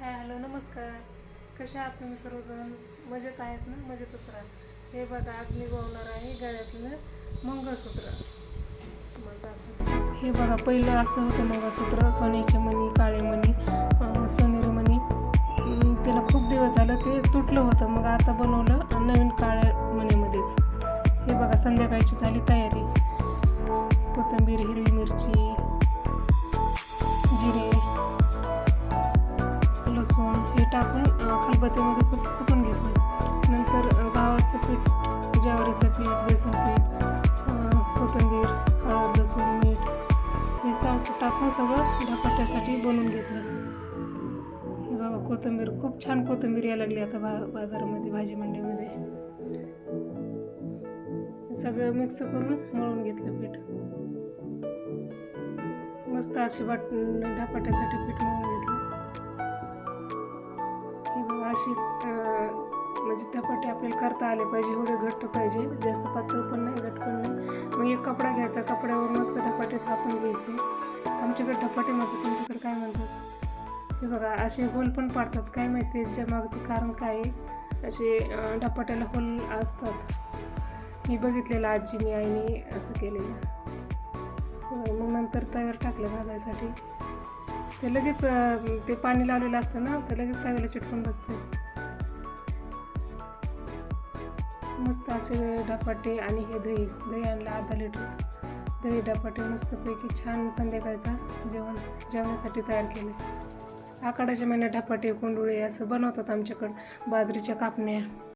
Hi hello नमस्कार. कशा आहात तुम्ही सर्वजण? मजेत आहेत ना? मजेतच राहा. हे बघा, आज मी वावणार आहे गळ्यातलं मंगळसूत्र. हे बघा, पहिलं असं होतं मंगळसूत्र, सोन्याचे मणी, काळे मणी, सोनेरी मणी. त्याला खूप दिवस झालं ते तुटलं होतं. मग आता बनवलं नवीन काळ्या मणीमध्येच. हे बघा, संध्याकाळची झाली तयारी. कोथिंबीर, हिरवी मिरची, जिरे, लसूण हे टाकून खलबत्त्यामध्ये कुटून घेतलं. नंतर गव्हाचं पीठ, ज्वारीचं पीठ, बेसन पीठ, कोथिंबीर, हळद, लसूण, मीठ हे टाकून सगळं धपाट्यासाठी बनवून घेतलं. हे बघा, कोथिंबीर खूप छान कोथिंबीर यायला लागली आता बाजारामध्ये, भाजी मंडईमध्ये. सगळं मिक्स करून मळून घेतलं पीठ. मस्त अशी धपाट्यासाठी पीठ मळून घेतलं. हे बघा, अशी म्हणजे धपाटे आपल्याला करता आले पाहिजे, एवढे घट्ट पाहिजे, जास्त पातळ पण नाही, घट्ट पण नाही. मग एक कपडा घ्यायचा, कपड्यावर मस्त धपाटे थापून घ्यायचे. आमच्याकडे धपाटे म्हणतात, तुमच्याकडे काय म्हणतात? हे बघा, असे होल पण पाडतात. काय माहिती त्याच्या मागचं कारण काय आहे? असे धपाट्याला होल असतात. मी बघितलेलं, आजीने, आईने असं केलेलं. मग नंतर तव्यावर टाकलं भाजायसाठी. ते लगेच ते पाणी लावलेलं असतं ना, ते लगेच तव्याला चिटकून बसते. मस्त असे धपाटे. आणि हे दही आणलं अर्धा लिटर. दही धपाटे मस्तपैकी छान संध्याकाळचा जेवणासाठी तयार केले. आखाड्याच्या महिन्यात धपाटे, कोंडुळे असं बनवतात आमच्याकडं. बाजरीच्या कापण्या.